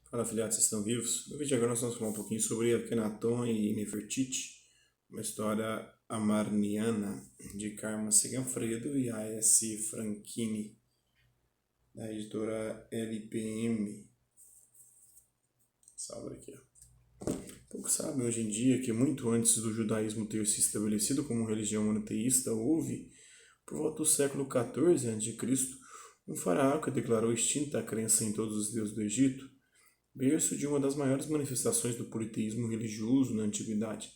Fala, afiliados, vocês estão vivos? No vídeo agora nós vamos falar um pouquinho sobre Akhenaton e Nefertiti, uma história amarniana de Carmen Seganfredo e A.S. Franchini, da editora LPM. Salve aqui, ó. Poucos sabem hoje em dia que muito antes do judaísmo ter se estabelecido como religião monoteísta, houve, por volta do século XIV a.C., um faraó que declarou extinta a crença em todos os deuses do Egito, berço de uma das maiores manifestações do politeísmo religioso na antiguidade,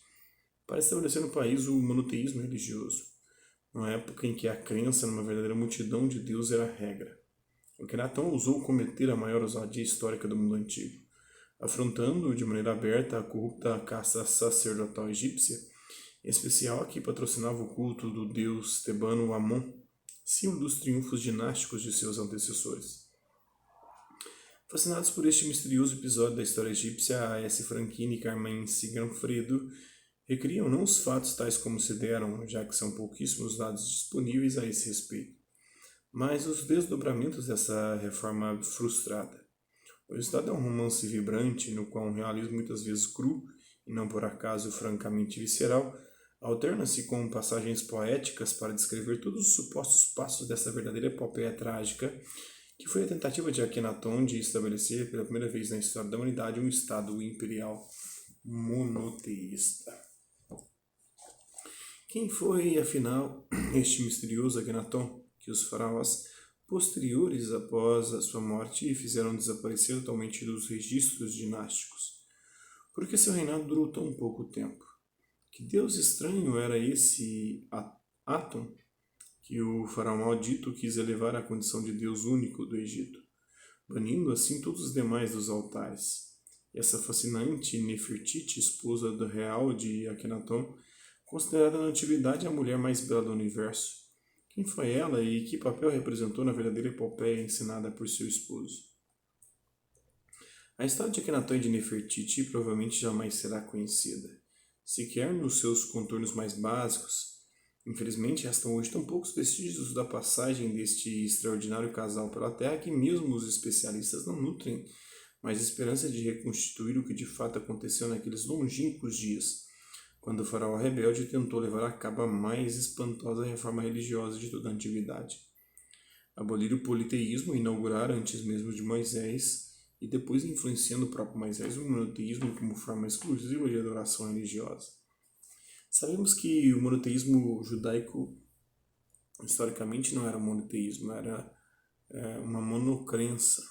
para estabelecer no país o monoteísmo religioso, numa época em que a crença numa verdadeira multidão de deuses era a regra. Akhenaton ousou cometer a maior ousadia histórica do mundo antigo, afrontando de maneira aberta a corrupta casta sacerdotal egípcia, em especial a que patrocinava o culto do deus tebano Amon, símbolo dos triunfos dinásticos de seus antecessores. Fascinados por este misterioso episódio da história egípcia, A.S. Franchini e Carmen Seganfredo recriam não os fatos tais como se deram, já que são pouquíssimos dados disponíveis a esse respeito, mas os desdobramentos dessa reforma frustrada. O resultado é um romance vibrante, no qual um realismo muitas vezes cru, e não por acaso francamente visceral, alterna-se com passagens poéticas para descrever todos os supostos passos dessa verdadeira epopeia trágica, que foi a tentativa de Akhenaton de estabelecer pela primeira vez na história da humanidade um Estado imperial monoteísta. Quem foi, afinal, este misterioso Akhenaton que os faraós posteriores após a sua morte fizeram desaparecer totalmente dos registros dinásticos? Por que seu reinado durou tão pouco tempo? Que deus estranho era esse Aton que o faraó maldito quis elevar à condição de Deus único do Egito, banindo assim todos os demais dos altares? E essa fascinante Nefertiti, esposa do real de Akhenaton, considerada na antiguidade a mulher mais bela do universo. Quem foi ela e que papel representou na verdadeira epopeia ensinada por seu esposo? A história de Akhenaton e de Nefertiti provavelmente jamais será conhecida, sequer nos seus contornos mais básicos. Infelizmente, restam hoje tão poucos vestígios da passagem deste extraordinário casal pela Terra que mesmo os especialistas não nutrem mais esperança de reconstituir o que de fato aconteceu naqueles longínquos dias, quando o faraó rebelde tentou levar a cabo a mais espantosa reforma religiosa de toda a antiguidade. Abolir o politeísmo e inaugurar, antes mesmo de Moisés, e depois influenciando o próprio Moisés, o monoteísmo como forma exclusiva de adoração religiosa. Sabemos que o monoteísmo judaico, historicamente, não era monoteísmo, era uma monocrença.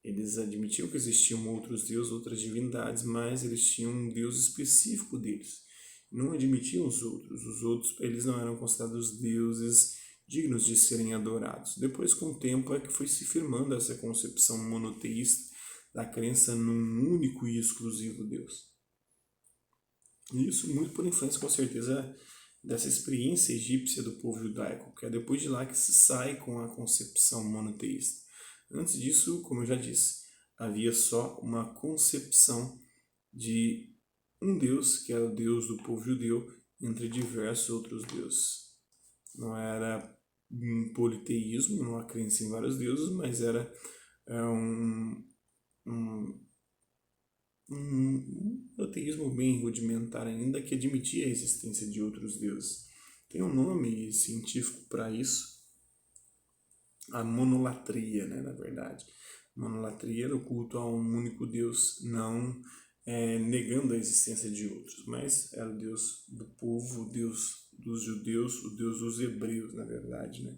Eles admitiam que existiam outros deuses, outras divindades, mas eles tinham um deus específico deles. Não admitiam os outros. Os outros, eles não eram considerados deuses dignos de serem adorados. Depois, com o tempo, é que foi se firmando essa concepção monoteísta da crença num único e exclusivo Deus. E isso muito por influência, com certeza, dessa experiência egípcia do povo judaico, que é depois de lá que se sai com a concepção monoteísta. Antes disso, como eu já disse, havia só uma concepção de um Deus, que era o Deus do povo judeu, entre diversos outros deuses. Não era um politeísmo, não há crença em vários deuses, mas era um monoteísmo bem rudimentar ainda, que admitia a existência de outros deuses. Tem um nome científico para isso, a monolatria, na verdade. Monolatria era o culto a um único Deus, não negando a existência de outros, mas era o Deus do povo, o Deus dos judeus, o Deus dos hebreus, na verdade.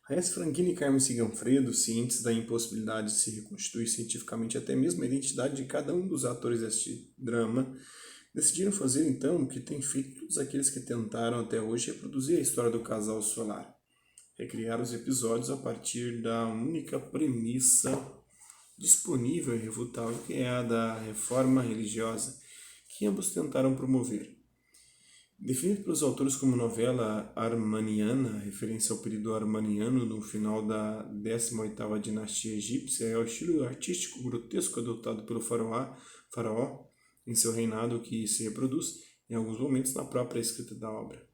A.S. Franchini e Carmen Seganfredo, cientes da impossibilidade de se reconstituir cientificamente até mesmo a identidade de cada um dos atores deste drama, decidiram fazer então o que têm feito todos aqueles que tentaram até hoje reproduzir a história do casal solar: recriar os episódios a partir da única premissa disponível e irrefutável, que é a da reforma religiosa que ambos tentaram promover. Definido pelos autores como novela armaniana, referência ao período armaniano no final da 18ª dinastia egípcia, é o estilo artístico grotesco adotado pelo faraó em seu reinado, que se reproduz em alguns momentos na própria escrita da obra.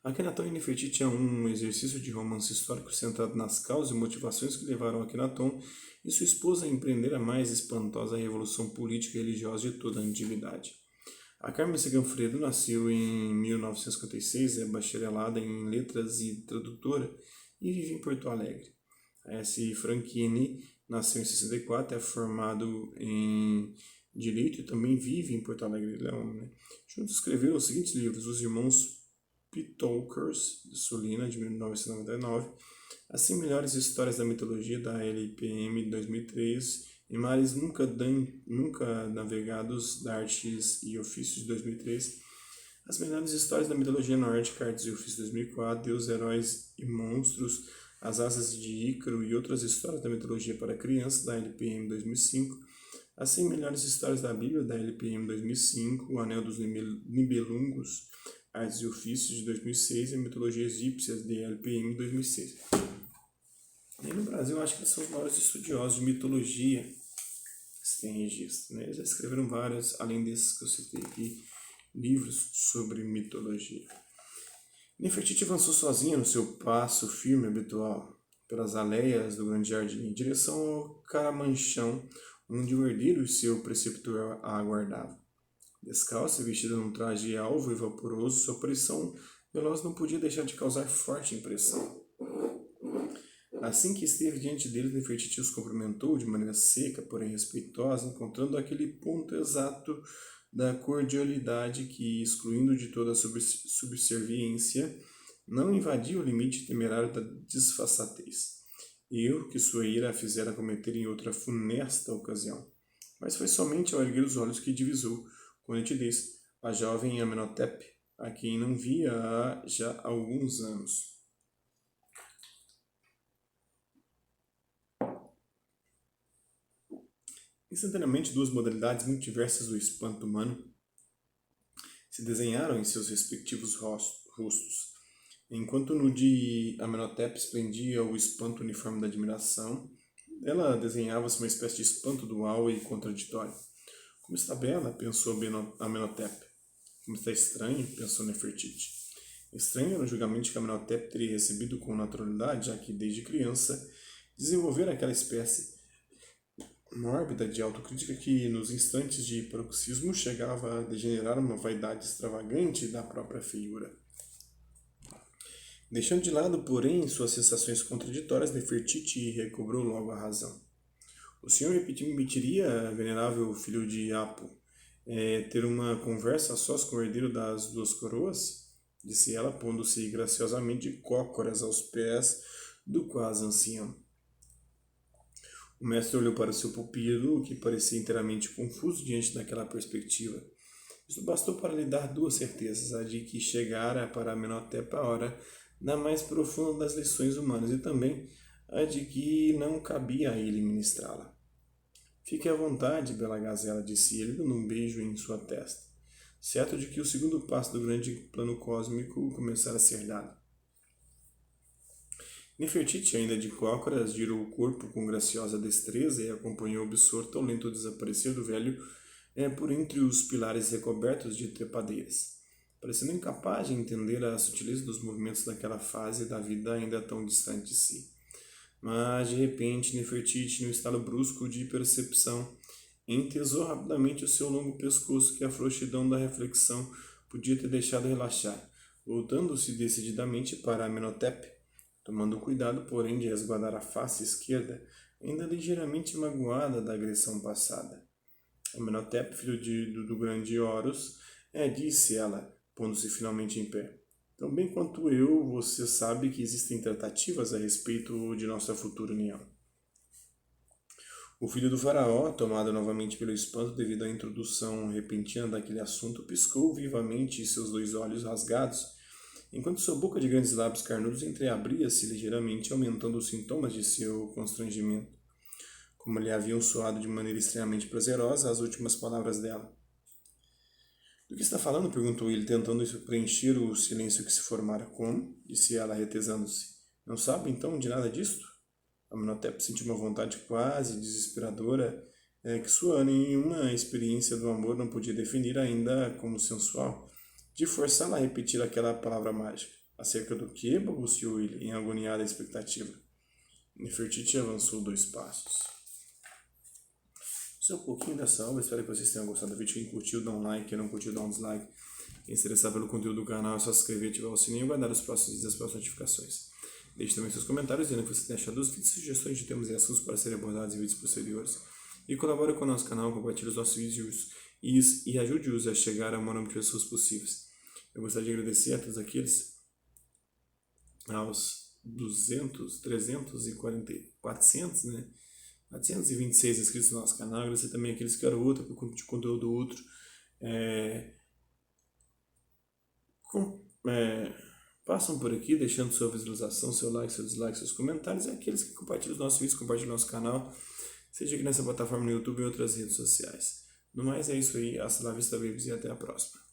Akhenaton e Nefertiti é um exercício de romance histórico centrado nas causas e motivações que levaram Akhenaton e sua esposa a empreender a mais espantosa revolução política e religiosa de toda a antiguidade. A Carmen Seganfredo nasceu em 1956, é bacharelada em letras e tradutora e vive em Porto Alegre. A S. Franchini nasceu em 64, é formado em Direito e também vive em Porto Alegre, Leão, né? Juntos escreveram os seguintes livros: Os Irmãos Pitolkers, de Solina, de 1999, As 100 Melhores Histórias da Mitologia, da LPM, de 2003, e Mares Nunca Navegados, da Artes e Ofícios, de 2003, As Melhores Histórias da Mitologia Nórdica, Artes e Ofícios, de 2004, Deus, Heróis e Monstros, As Asas de Ícaro e Outras Histórias da Mitologia para Crianças, da LPM, 2005, As 100 Melhores Histórias da Bíblia, da LPM, 2005, O Anel dos Nibelungos, Artes e Ofícios, de 2006, e a Mitologia Egípcia, de LPM, 2006. E no Brasil, eu acho que eles são os maiores estudiosos de mitologia que se tem registro, né? Eles já escreveram vários, além desses que eu citei aqui, livros sobre mitologia. Nefertiti avançou sozinha no seu passo firme habitual pelas aleias do grande jardim em direção ao caramanchão, onde o herdeiro e seu preceptor a aguardavam. Descalça e vestida num traje alvo e vaporoso, sua aparição veloz não podia deixar de causar forte impressão. Assim que esteve diante dele, Nefertiti os cumprimentou de maneira seca, porém respeitosa, encontrando aquele ponto exato da cordialidade que, excluindo de toda a subserviência, não invadia o limite temerário da disfarçatez. Eu, que sua ira a fizera cometer em outra funesta ocasião. Mas foi somente ao erguer os olhos que divisou, com nitidez, a jovem Amenhotep, a quem não via há já alguns anos. Instantaneamente, duas modalidades muito diversas do espanto humano se desenharam em seus respectivos rostos. Enquanto no de Amenhotep esplendia o espanto uniforme da admiração, ela desenhava-se uma espécie de espanto dual e contraditório. Como está bela, pensou Amenhotep. Como está estranho, pensou Nefertiti. Estranho era o julgamento que Amenhotep teria recebido com naturalidade, já que, desde criança, desenvolvera aquela espécie mórbida de autocrítica que, nos instantes de paroxismo, chegava a degenerar uma vaidade extravagante da própria feiura. Deixando de lado, porém, suas sensações contraditórias, Nefertiti recobrou logo a razão. O senhor permitiria, venerável filho de Apo, ter uma conversa a sós com o herdeiro das duas coroas? Disse ela, pondo-se graciosamente de cócoras aos pés do quase ancião. O mestre olhou para seu pupilo, que parecia inteiramente confuso diante daquela perspectiva. Isso bastou para lhe dar duas certezas: a de que chegara para Amenhotep a hora da mais profunda das lições humanas e também a de que não cabia a ele ministrá-la. Fique à vontade, bela gazela, disse ele, dando um beijo em sua testa, certo de que o segundo passo do grande plano cósmico começara a ser dado. Nefertiti, ainda de cócoras, girou o corpo com graciosa destreza e acompanhou absorto ao lento desaparecer do velho por entre os pilares recobertos de trepadeiras, parecendo incapaz de entender a sutileza dos movimentos daquela fase da vida ainda tão distante de si. Mas, de repente, Nefertiti, num estalo brusco de percepção, entesou rapidamente o seu longo pescoço que a frouxidão da reflexão podia ter deixado relaxar, voltando-se decididamente para Amenhotep, tomando cuidado, porém, de resguardar a face esquerda, ainda ligeiramente magoada da agressão passada. Amenhotep, filho do grande Horus, disse ela, pondo-se finalmente em pé. Tão bem quanto eu, você sabe que existem tratativas a respeito de nossa futura união. O filho do faraó, tomado novamente pelo espanto devido à introdução repentina daquele assunto, piscou vivamente seus dois olhos rasgados, enquanto sua boca de grandes lábios carnudos entreabria-se ligeiramente, aumentando os sintomas de seu constrangimento, como lhe haviam soado de maneira extremamente prazerosa as últimas palavras dela. Do que está falando? Perguntou ele, tentando preencher o silêncio que se formara. Como? Disse ela, retesando-se. Não sabe, então, de nada disto? Amenhotep sentiu uma vontade quase desesperadora que sua nenhuma experiência do amor não podia definir ainda como sensual, de forçá-la a repetir aquela palavra mágica. Acerca do que? Balbuciou ele, em agoniada expectativa. Nefertiti avançou 2 passos. Isso é um pouquinho dessa obra, espero que vocês tenham gostado do vídeo. Quem curtiu, dá um like, quem não curtiu, dá um dislike. Quem se interessar pelo conteúdo do canal é só se inscrever, ativar o sininho e guardar os próximos vídeos e as próximas notificações. Deixe também seus comentários dizendo o que você tem achado dos vídeos, sugestões de temas e assuntos para serem abordados em vídeos posteriores. E colabore com o nosso canal, compartilhe os nossos vídeos e ajude-os a chegar ao maior número de pessoas possíveis. Eu gostaria de agradecer a todos aqueles, aos 200, 340, 400, né? 426 inscritos no nosso canal. Agradecer também aqueles que querem outro, de conteúdo outro. Passam por aqui, deixando sua visualização, seu like, seu dislike, seus comentários. E aqueles que compartilham os nossos vídeos, compartilham o nosso canal, seja aqui nessa plataforma no YouTube e em outras redes sociais. No mais, é isso aí. Hasta la vista, babies, e até a próxima.